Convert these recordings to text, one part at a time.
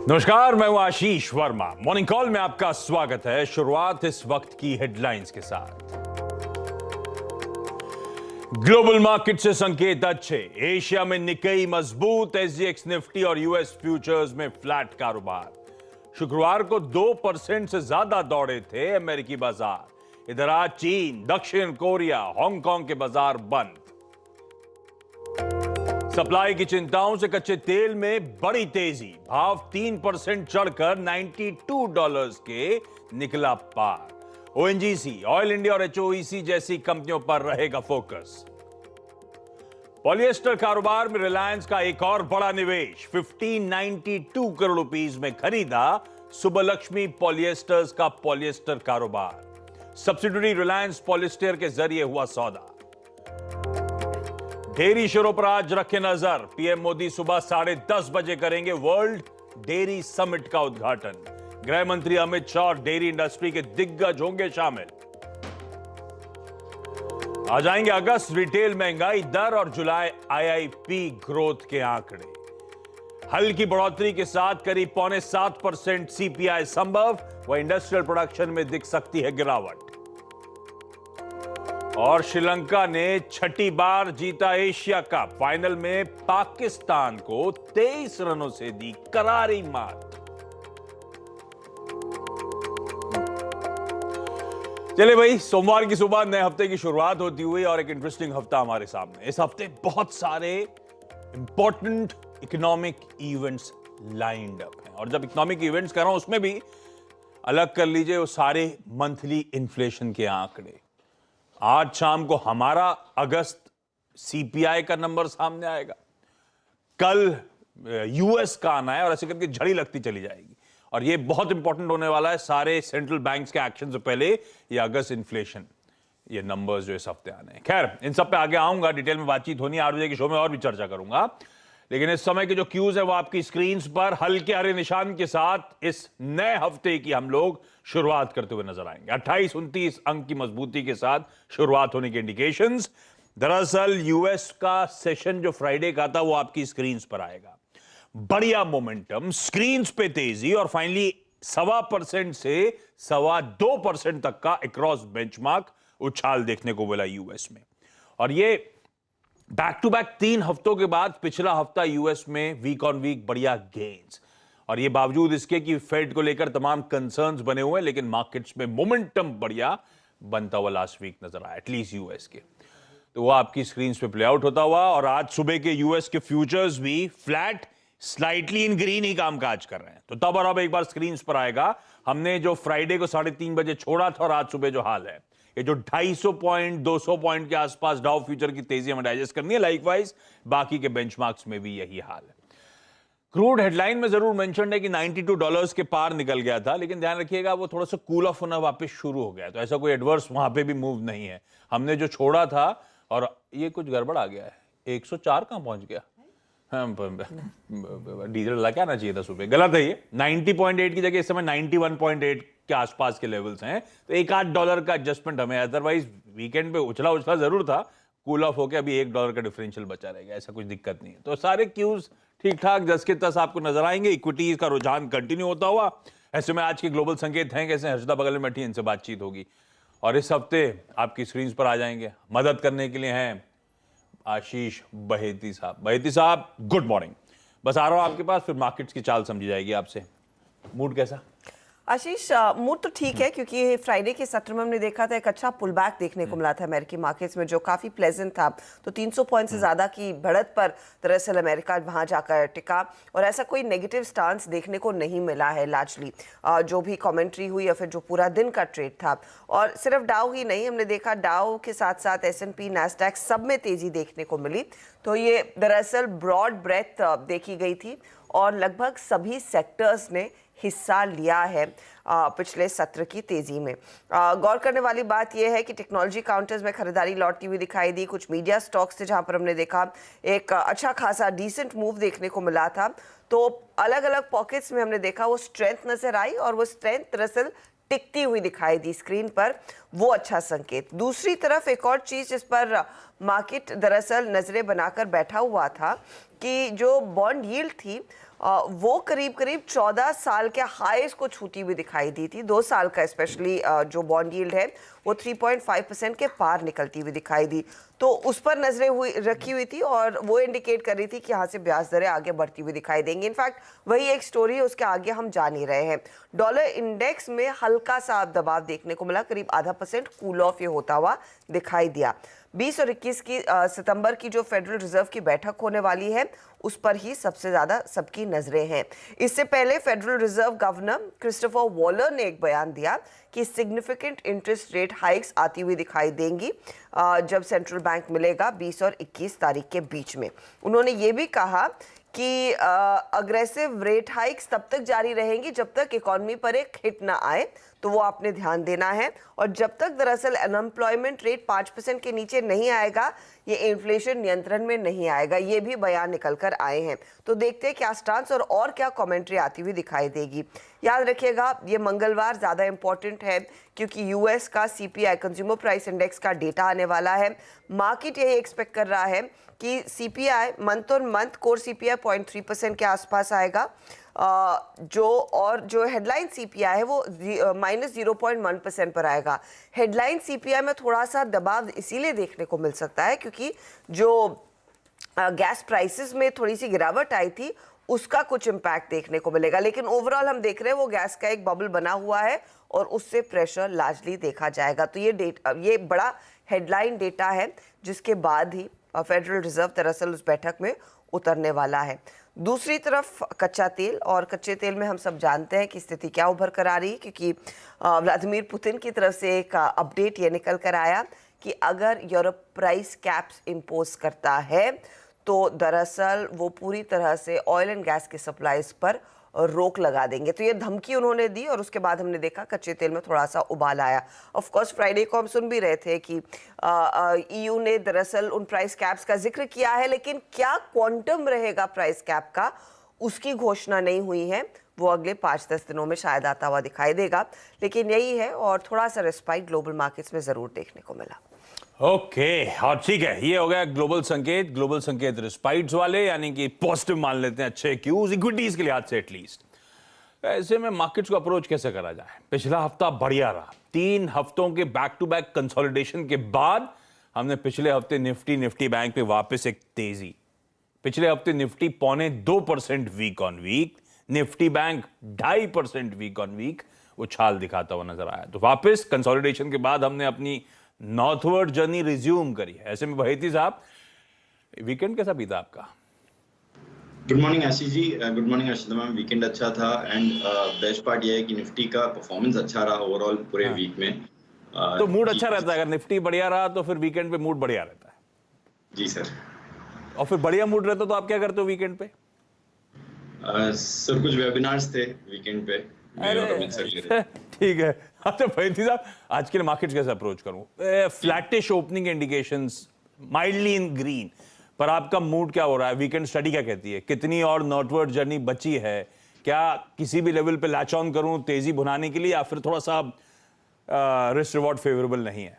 नमस्कार, मैं हूं आशीष वर्मा। मॉर्निंग कॉल में आपका स्वागत है। शुरुआत इस वक्त की हेडलाइंस के साथ। ग्लोबल मार्केट से संकेत अच्छे। एशिया में निकेई मजबूत, एसजीएक्स निफ्टी और यूएस फ्यूचर्स में फ्लैट कारोबार। शुक्रवार को 2% से ज्यादा दौड़े थे अमेरिकी बाजार। इधर आज चीन, दक्षिण कोरिया, हांगकांग के बाजार बंद। सप्लाई की चिंताओं से कच्चे तेल में बड़ी तेजी, भाव 3% चढ़कर $92 के निकला पार। ओएनजीसी, ऑयल इंडिया और एचओईसी जैसी कंपनियों पर रहेगा फोकस। पॉलिएस्टर कारोबार में रिलायंस का एक और बड़ा निवेश, 1592 करोड़ रुपीस में खरीदा सुबलक्ष्मी पॉलिएस्टर्स का पॉलिएस्टर कारोबार। सब्सिडियरी रिलायंस पॉलिएस्टर के जरिए हुआ सौदा। डेयरी शेयरों पर आज रखें नजर। पीएम मोदी सुबह 10:30 बजे करेंगे वर्ल्ड डेयरी समिट का उद्घाटन। गृह मंत्री अमित शाह और डेयरी इंडस्ट्री के दिग्गज होंगे शामिल। आ जाएंगे अगस्त रिटेल महंगाई दर और जुलाई आईआईपी ग्रोथ के आंकड़े। हल्की बढ़ोतरी के साथ करीब 6.25% सीपीआई संभव व इंडस्ट्रियल प्रोडक्शन में दिख सकती है गिरावट। और श्रीलंका ने छठी बार जीता एशिया कप। फाइनल में पाकिस्तान को 23 रनों से दी करारी मात। चले भाई, सोमवार की सुबह नए हफ्ते की शुरुआत होती हुई और एक इंटरेस्टिंग हफ्ता हमारे सामने। इस हफ्ते बहुत सारे important economic events lined up हैं। और जब इकोनॉमिक इवेंट्स कर रहा हूं उसमें भी अलग कर लीजिए वो सारे मंथली इन्फ्लेशन के आंकड़े। आज शाम को हमारा अगस्त सीपीआई का नंबर सामने आएगा। कल यूएस का आना है और ऐसे करके झड़ी लगती चली जाएगी। और ये बहुत इंपॉर्टेंट होने वाला है सारे सेंट्रल बैंक्स के एक्शन से पहले। ये अगस्त इन्फ्लेशन, ये नंबर्स जो इस हफ्ते आने हैं। खैर, इन सब पे आगे आऊंगा, डिटेल में बातचीत होनी है। 8 बजे के शो में और भी चर्चा करूंगा। लेकिन इस समय के जो क्यूज है वो आपकी स्क्रीन पर हल्के हरे निशान के साथ इस नए हफ्ते की हम लोग शुरुआत करते हुए नजर आएंगे। 28-29 अंक की मजबूती के साथ शुरुआत होने के इंडिकेशंस। दरअसल यूएस का सेशन जो फ्राइडे का था वो आपकी स्क्रीन पर आएगा। बढ़िया मोमेंटम, स्क्रीन पे तेजी और फाइनली 1.25% से 2.25% तक का अक्रॉस बेंचमार्क उछाल देखने को मिला यूएस में। और ये बैक टू बैक 3 हफ्तों के बाद पिछला हफ्ता यूएस में वीक ऑन वीक बढ़िया गेन्स। और ये बावजूद इसके कि फेड को लेकर तमाम कंसर्न्स बने हुए हैं, लेकिन मार्केट्स में मोमेंटम बढ़िया बनता हुआ लास्ट वीक नजर आया, एटलीस्ट यूएस के। तो वो आपकी स्क्रीन पे प्ले आउट होता हुआ। और आज सुबह के यूएस के फ्यूचर्स भी फ्लैट, स्लाइटली इन ग्रीन ही कामकाज कर रहे हैं। तो तब और अब एक बार स्क्रीन पर आएगा हमने जो फ्राइडे को 3:30 बजे छोड़ा था और आज सुबह जो हाल है, ये जो 250 पॉइंट 200 पॉइंट के आसपास डाउ फ्यूचर की तेजी हमें डाइजेस्ट करनी है। लाइकवाइज बाकी के बेंचमार्क्स में भी यही हाल है। क्रूड हेडलाइन में जरूर मेंशन है कि $92 के पार निकल गया था, लेकिन ध्यान रखिएगा वो थोड़ा सा कूल ऑफ होना वापस शुरू हो गया। तो ऐसा कोई एडवर्स वहां पे भी मूव नहीं है। हमने जो छोड़ा था और ये कुछ गड़बड़ आ गया है। 104 कहां पहुंच गया? डीजल लगा ना चाहिए था सुबह, गलत है ये। 90.8 की जगह इस समय 91.8 के आसपास के लेवल्स हैं। तो $1-8 का एडजस्टमेंट हमें, अदरवाइज वीकेंड पे उछला जरूर था, कूल ऑफ होकर अभी $1 का डिफरेंशियल बचा रहेगा। ऐसा कुछ दिक्कत नहीं है। तो सारे क्यूज ठीक ठाक 10 के 10 आपको नजर आएंगे। इक्विटीज का रुझान कंटिन्यू होता हुआ। ऐसे में आज के ग्लोबल संकेत हैं कैसे, हर्षदा बगल में बैठी, इनसे बातचीत होगी। और इस हफ्ते आपकी स्क्रीन पर आ जाएंगे, मदद करने के लिए हैं आशीष बहेती साहब। बहेती साहब, गुड मॉर्निंग। बस आ रहा हूं आपके पास, फिर मार्केट्स की चाल समझी जाएगी आपसे। मूड कैसा? आशीष, मूड तो ठीक है क्योंकि फ्राइडे के सत्र में हमने देखा था एक अच्छा पुल बैक देखने को मिला था अमेरिकी मार्केट्स में, जो काफ़ी प्लेजेंट था। तो 300 पॉइंट से ज़्यादा की बढ़त पर दरअसल अमेरिका वहाँ जाकर टिका और ऐसा कोई नेगेटिव स्टांस देखने को नहीं मिला है लार्जली। जो भी कमेंट्री हुई या फिर जो पूरा दिन का ट्रेड था। और सिर्फ डाउ ही नहीं, हमने देखा डाउ के साथ साथ S&P, नैस्डैक सब में तेज़ी देखने को मिली। तो ये दरअसल ब्रॉड ब्रेथ देखी गई थी और लगभग सभी सेक्टर्स ने हिस्सा लिया है पिछले सत्र की तेजी में। गौर करने वाली बात यह है कि टेक्नोलॉजी काउंटर्स में खरीदारी लौटती हुई दिखाई दी। कुछ मीडिया स्टॉक्स थे जहां पर हमने देखा एक अच्छा खासा डिसेंट मूव देखने को मिला था। तो अलग अलग पॉकेट्स में हमने देखा वो स्ट्रेंथ नजर आई और वो स्ट्रेंथ दरअसल टिकती हुई दिखाई दी स्क्रीन पर, वो अच्छा संकेत। दूसरी तरफ एक और चीज जिस पर मार्केट दरअसल नजरें बनाकर बैठा हुआ था कि जो बॉन्ड यील्ड थी वो करीब करीब 14 साल के हाईस को छूती हुई दिखाई दी थी। 2 साल का स्पेशली जो बॉन्ड यील्ड है वो 3.5% के पार निकलती हुई दिखाई दी, तो उस पर नजरें रखी हुई थी और वो इंडिकेट कर रही थी कि यहाँ से ब्याज दरें आगे बढ़ती हुई दिखाई देंगी। इनफैक्ट वही एक स्टोरी है, उसके आगे हम जा नहीं रहे हैं। डॉलर इंडेक्स में हल्का सा दबाव देखने को मिला, करीब 0.5% कूल ऑफ ये होता हुआ दिखाई दिया। 20 और 21 की सितंबर की जो फेडरल रिजर्व की बैठक होने वाली है उस पर ही सबसे ज्यादा सबकी नजरें हैं। इससे पहले federal reserve governor Christopher Waller ने एक बयान दिया कि सिग्निफिकेंट इंटरेस्ट रेट हाइक्स आती हुई दिखाई देंगी जब सेंट्रल बैंक मिलेगा 20 और 21 तारीख के बीच में। उन्होंने ये भी कहा कि अग्रेसिव रेट हाइक्स तब तक जारी रहेंगी जब तक इकोनॉमी पर एक हिट ना आए, तो वो आपने ध्यान देना है। और जब तक दरअसल अनएम्प्लॉयमेंट रेट 5% के नीचे नहीं आएगा, ये इन्फ्लेशन नियंत्रण में नहीं आएगा। ये भी बयान निकल कर आए हैं, तो देखते हैं क्या स्टांस और क्या कमेंट्री आती हुई दिखाई देगी। याद रखिएगा ये मंगलवार ज़्यादा इंपॉर्टेंट है क्योंकि यूएस का सीपीआई कंज्यूमर प्राइस इंडेक्स का डेटा आने वाला है। मार्केट यही एक्सपेक्ट कर रहा है कि CPI month on month core CPI 0.3% के आसपास आएगा, जो हेडलाइन सीपीआई है वो -0.1% पर आएगा। हेडलाइन सीपीआई में थोड़ा सा दबाव इसीलिए देखने को मिल सकता है क्योंकि जो गैस प्राइसेस में थोड़ी सी गिरावट आई थी उसका कुछ इम्पैक्ट देखने को मिलेगा, लेकिन ओवरऑल हम देख रहे हैं वो गैस का एक बबल बना हुआ है और उससे प्रेशर लार्जली देखा जाएगा। तो ये बड़ा हेडलाइन डेटा है जिसके बाद ही फेडरल रिजर्व दरअसल उस बैठक में उतरने वाला है। दूसरी तरफ कच्चा तेल, और कच्चे तेल में हम सब जानते हैं कि स्थिति क्या उभर कर आ रही है क्योंकि व्लादिमीर पुतिन की तरफ से एक अपडेट ये निकल कर आया कि अगर यूरोप प्राइस कैप्स इम्पोज करता है तो दरअसल वो पूरी तरह से ऑयल एंड गैस के सप्लाईज पर रोक लगा देंगे। तो ये धमकी उन्होंने दी और उसके बाद हमने देखा कच्चे तेल में थोड़ा सा उबाल आया। ऑफ कोर्स फ्राइडे को हम सुन भी रहे थे कि ईयू ने दरअसल उन प्राइस कैप्स का जिक्र किया है, लेकिन क्या क्वांटम रहेगा प्राइस कैप का उसकी घोषणा नहीं हुई है। वो अगले 5-10 दिनों में शायद आता हुआ दिखाई देगा, लेकिन यही है और थोड़ा सा रिस्पाइट ग्लोबल मार्केट्स में जरूर देखने को मिला। ओके, और ठीक है, ये हो गया ग्लोबल संकेत रिस्पाइट्स वाले, यानी कि पॉजिटिव मान लेते हैं, अच्छे क्यूज इक्विटीज के लिहाज से एटलीस्ट। ऐसे में मार्केट्स को अप्रोच कैसे करा जाए? पिछला हफ्ता बढ़िया रहा, 3 हफ्तों के बैक टू बैक कंसोलिडेशन के बाद हमने पिछले हफ्ते निफ्टी बैंक पे वापस एक तेजी। पिछले हफ्ते Nifty 0.25% week on week, Nifty bank 2.5% week on week उछाल दिखाता हुआ नजर आया। तो वापस कंसोलिडेशन के बाद हमने अपनी नॉर्थवर्ड जर्नी रिज्यूम करी है। ऐसे में बहेती साहब, वीकेंड कैसा बीता आपका? Good morning Ashish ji, good morning Arshita ma'am. Weekend अच्छा था एंड बेस्ट पार्ट ये है कि निफ्टी का परफॉर्मेंस अच्छा रहा ओवरऑल पूरे वीक में। तो मूड अच्छा रहता है, अगर निफ्टी बढ़िया रहा तो फिर वीकेंड पे मूड बढ़िया रहता है। जी सर। और फिर बढ़िया मूड रहता तो आप क्या करते हो वीकेंड पे? सर कुछ वेबिनार्स थे वीकेंड पे, ठीक है। अच्छा बहेती साहब, आज के लिए मार्केट्स कैसे अप्रोच करूं? फ्लैटिश ओपनिंग इंडिकेशंस, माइल्डली इन ग्रीन, पर आपका मूड क्या हो रहा है? वीकेंड स्टडी क्या कहती है? कितनी और नॉर्थवर्ड जर्नी बची है? क्या किसी भी लेवल पे लैच ऑन करूं तेजी भुनाने के लिए, या फिर थोड़ा सा रिस्क रिवॉर्ड फेवरेबल नहीं है?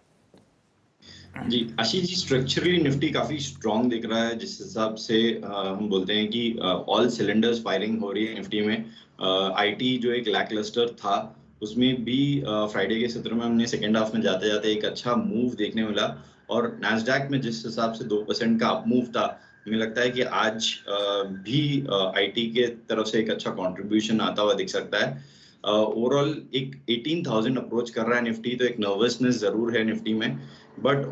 जी आशीष जी, स्ट्रक्चरली निफ्टी काफी स्ट्रांग दिख रहा है, जिस हिसाब से हम बोलते हैं कि ऑल सिलेंडर्स फायरिंग हो रही है निफ्टी में। आईटी जो एक लैकलस्टर था उसमें भी फ्राइडे के सत्र में हमने सेकेंड हाफ में जाते जाते एक अच्छा मूव देखने मिला, और नैस्डैक में जिस हिसाब से 2% का अप मूव था, मुझे लगता है कि आज भी आईटी के तरफ से एक अच्छा कंट्रीब्यूशन आता हुआ दिख सकता है। ओवरऑल एक 18,000 अप्रोच कर रहा है निफ्टी, तो एक नर्वसनेस जरूर है निफ्टी में, बट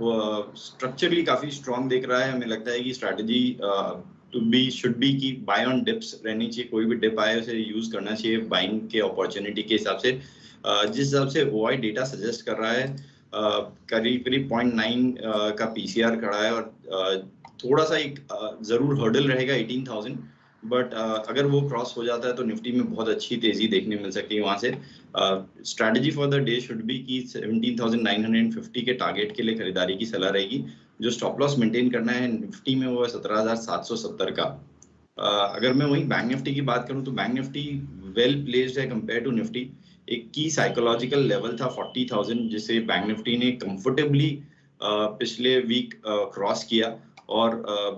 स्ट्रक्चरली काफी स्ट्रांग दिख रहा है। हमें लगता है कि स्ट्रैटेजी शुड बी की बाय ऑन डिप्स रहनी चाहिए, कोई भी डिप आए उसे यूज करना चाहिए बाइंग के अपॉर्चुनिटी के हिसाब से। जिस हिसाब से ओआई डेटा सजेस्ट कर रहा है, करीब 0.9 का पीसीआर खड़ा है, और थोड़ा सा एक जरूर हर्डल रहेगा 18,000, बट अगर वो क्रॉस हो जाता है तो निफ्टी में बहुत अच्छी तेजी देखने मिल सकती है वहां से। Strategy for the day should be कि 17,950 के टारगेट के लिए खरीदारी की सलाह रहेगी। जो स्टॉप लॉस मेंटेन करना है निफ्टी में वो है 17,770 का। अगर मैं वही बैंक निफ्टी की बात करूं तो बैंक निफ्टी वेल प्लेस्ड है कंपेयर टू निफ्टी। एक की साइकोलॉजिकल लेवल था 40,000, जिसे बैंक निफ्टी ने कंफर्टेबली पिछले वीक क्रॉस किया और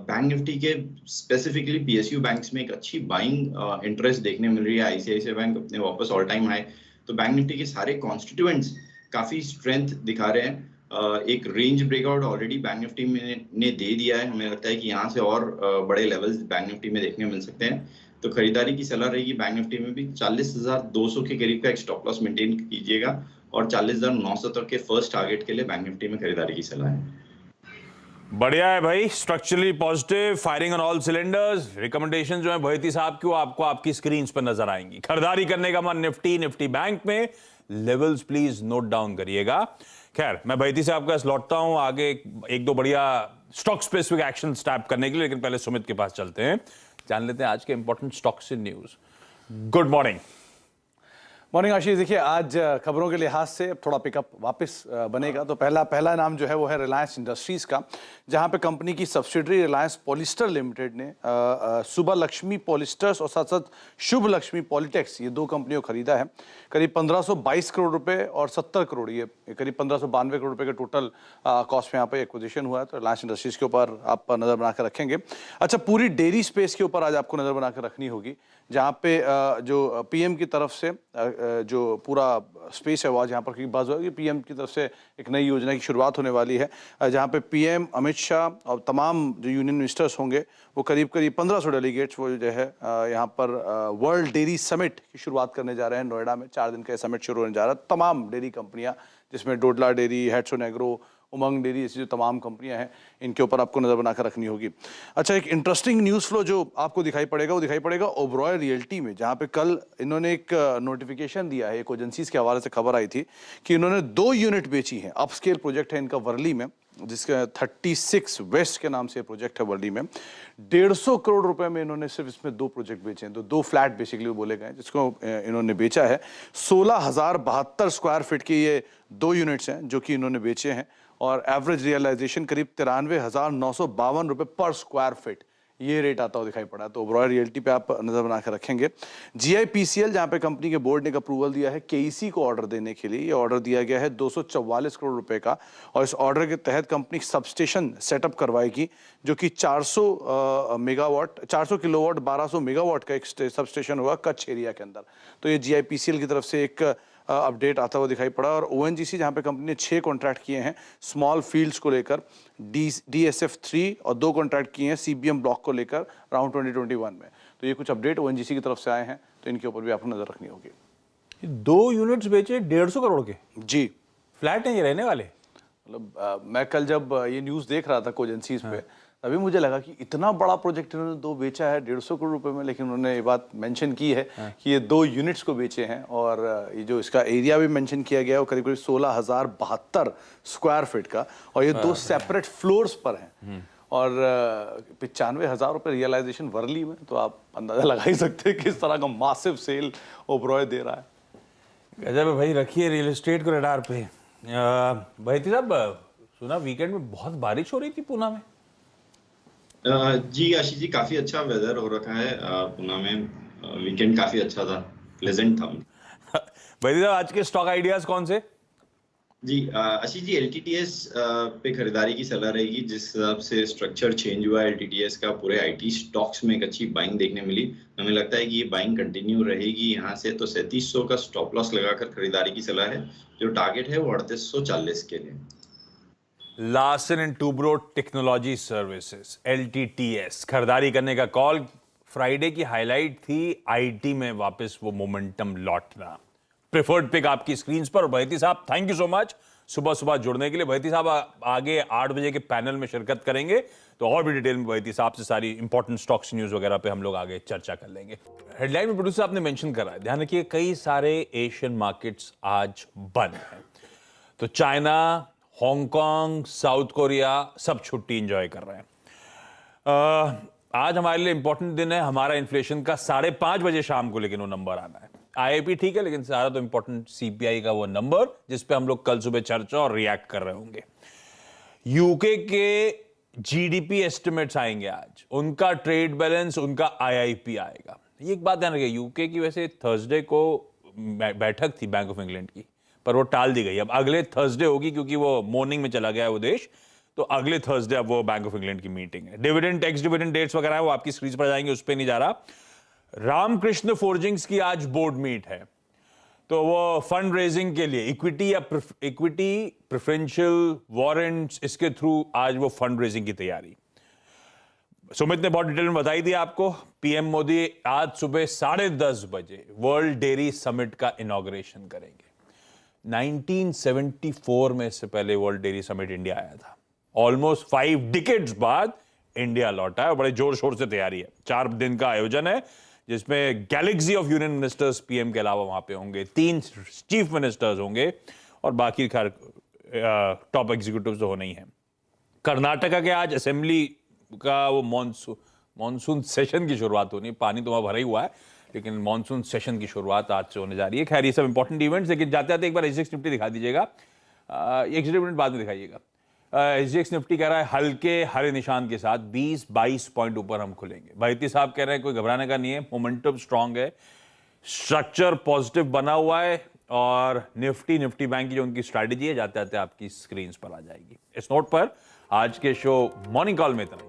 बैंक निफ्टी के स्पेसिफिकली पीएसयू बैंक्स में एक अच्छी बाइंग इंटरेस्ट देखने मिल रही है। आईसीआईसीआई बैंक अपने वापस ऑल टाइम हाई, तो बैंक निफ्टी के सारे कॉन्स्टिट्यूएंट्स काफी स्ट्रेंथ दिखा रहे हैं। एक range breakout already bank Nifty में ने दे दिया है। हमें लगता है कि यहाँ से और बड़े लेवल्स बैंक निफ्टी में देखने मिल सकते हैं, तो खरीदारी की सलाह रहेगी बैंक निफ्टी में भी। 40,200 के करीब का एक स्टॉप लॉस मेंटेन कीजिएगा और 40,900 तक के फर्स्ट टारगेट के लिए बैंक निफ्टी में खरीदारी की सलाह है। बढ़िया है भाई, structurally positive, firing on all cylinders. Recommendation जो है भैती साहब की, वो आपको आपकी स्क्रीन पर नजर आएंगी। खरीदारी करने का मन निफ्टी बैंक में, लेवल्स प्लीज नोट डाउन करिएगा। खैर, मैं भैती साहब का लौटता हूं आगे एक दो बढ़िया स्टॉक स्पेसिफिक एक्शन टैप करने के लिए, लेकिन पहले सुमित के पास चलते हैं, जान लेते हैं आज के important stocks in news. Good morning. Morning Ashish. देखिए, आज खबरों के लिहाज से थोड़ा पिकअप वापस बनेगा। तो पहला नाम जो है वो है रिलायंस इंडस्ट्रीज का, जहां पे कंपनी की सब्सिडरी रिलायंस पॉलिस्टर लिमिटेड ने सुबह लक्ष्मी पॉलिस्टर्स और साथ साथ शुभ लक्ष्मी पॉलिटेक्स, ये दो कंपनियों को खरीदा है। करीब 1522 करोड़ रुपए और 70 करोड़, ये करीब 1592 करोड़ रुपए के टोटल कॉस्ट में यहाँ पे एक्विजिशन हुआ है। तो रिलायंस इंडस्ट्रीज के ऊपर आप नजर बनाकर रखेंगे। अच्छा, पूरी डेयरी स्पेस के ऊपर आज आपको नजर बनाकर रखनी होगी, जहाँ पे जो पीएम की तरफ से जो पूरा स्पेस है वो आज यहाँ पर बात हुआ कि पीएम की तरफ से एक नई योजना की शुरुआत होने वाली है, जहाँ पे पीएम अमित शाह और तमाम जो यूनियन मिनिस्टर्स होंगे वो करीब 1500 डेलीगेट्स वो जो है यहाँ पर वर्ल्ड डेयरी समिट की शुरुआत करने जा रहे हैं। नोएडा में 4 दिन का समिट शुरू होने जा रहा है। तमाम डेयरी कंपनियाँ, जिसमें डोडला डेयरी, हेडसोन एग्रो, उमंग डेयरी, ऐसी जो तमाम कंपनियां हैं, इनके ऊपर आपको नजर बनाकर रखनी होगी। अच्छा, एक इंटरेस्टिंग न्यूज़ फ्लो जो आपको दिखाई पड़ेगा वो दिखाई पड़ेगा ओबरॉय रियल्टी में, जहां पे कल इन्होंने एक नोटिफिकेशन दिया है। एक एजेंसीज के हवाले से खबर आई थी कि इन्होंने 2 यूनिट बेची हैं। अपस्केल प्रोजेक्ट है इनका वर्ली में, जिसका 36 वेस्ट के नाम से प्रोजेक्ट है वर्ली में। 150 करोड़ रुपए में इन्होंने सिर्फ इसमें 2 प्रोजेक्ट बेचे हैं, तो 2 फ्लैट बेसिकली वो बोले गए, जिसको इन्होंने बेचा है। 16,072 स्क्वायर फीट की ये 2 यूनिट्स हैं जो कि इन्होंने बेचे हैं, और एवरेज रियलाइजेशन करीब 93,952 रुपए पर स्क्वायर फीट, ये रेट आता हुआ दिखाई पड़ा। तो ओबरॉय रियल्टी पे आप नजर बना कर रखेंगे। जीआईपीसीएल, जहां पे कंपनी के बोर्ड ने अप्रूवल दिया है केईसी को ऑर्डर देने के लिए, ये ऑर्डर दिया गया है 244 करोड़ रुपए का, और इस ऑर्डर के तहत कंपनी सबस्टेशन सेटअप करवाएगी, जो कि 400 मेगावाट 400 किलोवाट 1200 मेगावाट का एक सबस्टेशन होगा कच्छ एरिया के अंदर। तो ये जीआईपीसीएल की तरफ से एक अपडेट आता हुआ दिखाई पड़ा। और ओएनजीसी, जहां पे कंपनी ने 6 कॉन्ट्रैक्ट किए हैं स्मॉल फील्ड्स को लेकर, DSF3, और 2 कॉन्ट्रैक्ट किए हैं सीबीएम ब्लॉक को लेकर राउंड 2021 में। तो ये कुछ अपडेट ओएनजीसी की तरफ से आए हैं, तो इनके ऊपर भी आपको नजर रखनी होगी। 2 यूनिट्स बेचे 150 करोड़ के? जी, फ्लैट हैं ये रहने वाले? मतलब मैं कल जब ये न्यूज़ देख रहा था कोजेंसीज पे, तभी मुझे लगा कि इतना बड़ा प्रोजेक्ट इन्होंने 2 बेचा है 150 करोड़ रुपए में, लेकिन उन्होंने ये बात मेंशन की है कि ये 2 यूनिट्स को बेचे हैं, और ये जो इसका एरिया भी मेंशन किया गया है वो करीब 16,072 स्क्वायर फीट का, और ये 2 सेपरेट फ्लोर्स पर हैं, और 95,000 रुपये रियलाइजेशन वर्ली में। तो आप अंदाजा लगा ही सकते हैं किस तरह का मासिव सेल ओबरॉय दे रहा है। गजब है भाई, रखिए रियल एस्टेट को रडार पे। भाई साहब, सुना वीकेंड में बहुत बारिश हो रही थी पूना में? जी आशीष जी, काफी अच्छा वेदर हो रखा है पुणे में। वीकेंड काफी अच्छा था, प्लेजेंट था। भाई साहब, आज के स्टॉक आइडियाज कौन से? जी आशीष जी, एलटीटीएस पे खरीदारी की सलाह रहेगी। जिस हिसाब से स्ट्रक्चर चेंज हुआ है एलटीटीएस का, पूरे आईटी स्टॉक्स में एक अच्छी बाइंग देखने मिली। हमें लगता है कि ये बाइंग कंटिन्यू रहेगी यहाँ से। तो 3700 का स्टॉप लॉस लगाकर खरीदारी की सलाह है। जो टारगेट है वो 3840 के लिए। Larsen and Toubro technology services, LTTS, खरीदारी करने का कॉल। फ्राइडे की हाईलाइट थी आईटी में वापस वो मोमेंटम लौटना। प्रेफर्ड पिक आपकी स्क्रीन पर। बहती साहब, थैंक यू सो मच सुबह सुबह जुड़ने के लिए। बहती साहब आगे 8 बजे के पैनल में शिरकत करेंगे, तो और भी डिटेल में बहती साहब से सारी इंपॉर्टेंट स्टॉक्स न्यूज वगैरह पे हम लोग आगे चर्चा कर लेंगे। हेडलाइन में प्रोड्यूसर आपने मेंशन करा है, ध्यान रखिए कई सारे एशियन मार्केट्स आज बंद हैं। तो चाइना, हांगकांग, साउथ कोरिया सब छुट्टी एंजॉय कर रहे हैं। आज हमारे लिए इंपॉर्टेंट दिन है। हमारा इन्फ्लेशन का 5:30 बजे शाम को लेकिन वो नंबर आना है। आईआईपी ठीक है, लेकिन सारा तो इंपॉर्टेंट सीपीआई का वो नंबर, जिसपे हम लोग कल सुबह चर्चा और रिएक्ट कर रहे होंगे। यूके के जीडीपी एस्टिमेट्स आएंगे आज, उनका ट्रेड बैलेंस, उनका आईआईपी आएगा। ये एक बात ध्यान रखिए, यूके की वैसे थर्सडे को बैठक थी बैंक ऑफ इंग्लैंड की, पर वो टाल दी गई। अब अगले थर्सडे होगी क्योंकि वो मॉर्निंग में चला गया है वो देश, तो अगले थर्सडे अब वो बैंक ऑफ इंग्लैंड की मीटिंग है। डिविडेंड, टैक्स डिविडेंड डेट्स वगैरह है वो आपकी स्क्रीन पर जाएंगे, उस पर नहीं जा रहा। रामकृष्ण फोर्जिंग्स की आज बोर्ड मीट है, तो वो फंड रेजिंग के लिए इक्विटी या इक्विटी प्रेफरेंशियल वारंट्स, इसके थ्रू आज वो फंड रेजिंग की तैयारी। सुमित ने बहुत डिटेल में बताई थी आपको। पीएम मोदी आज सुबह 10:30 बजे वर्ल्ड डेयरी समिट का इनॉग्रेशन करेंगे। 1974 में इससे पहले वर्ल्ड डेयरी समिट इंडिया आया था। ऑलमोस्ट 5 डिकेड्स बाद इंडिया लौटा है और बड़े जोर शोर से तैयारी है। 4 दिन का आयोजन है जिसमें Galaxy of union ministers PM के अलावा वहां पे होंगे, 3 चीफ मिनिस्टर्स होंगे और बाकी खैर टॉप एग्जीक्यूटिव तो होने ही हैं। कर्नाटका के आज असेंबली का वो मॉनसून सेशन की शुरुआत होनी, पानी तो वहां भरा ही हुआ है लेकिन मॉनसून सेशन की शुरुआत आज से होने जा रही है। खैर ये सब इंपॉर्टेंट इवेंट्स, लेकिन जाते जाते एक बार एसजीएक्स निफ्टी दिखा दीजिएगा, एक मिनट बाद में दिखाइएगा। एसजीएक्स निफ्टी कह रहा है हल्के हरे निशान के साथ 20-22 पॉइंट ऊपर हम खुलेंगे। भाईती साहब कह रहे हैं कोई घबराने का नहीं है, मोमेंटम स्ट्रांग है, स्ट्रक्चर पॉजिटिव बना हुआ है और निफ्टी बैंक की जो उनकी स्ट्रैटेजी है जाते जाते आपकी स्क्रीन पर आ जाएगी। इस नोट पर आज के शो मॉर्निंग कॉल में इतना ही।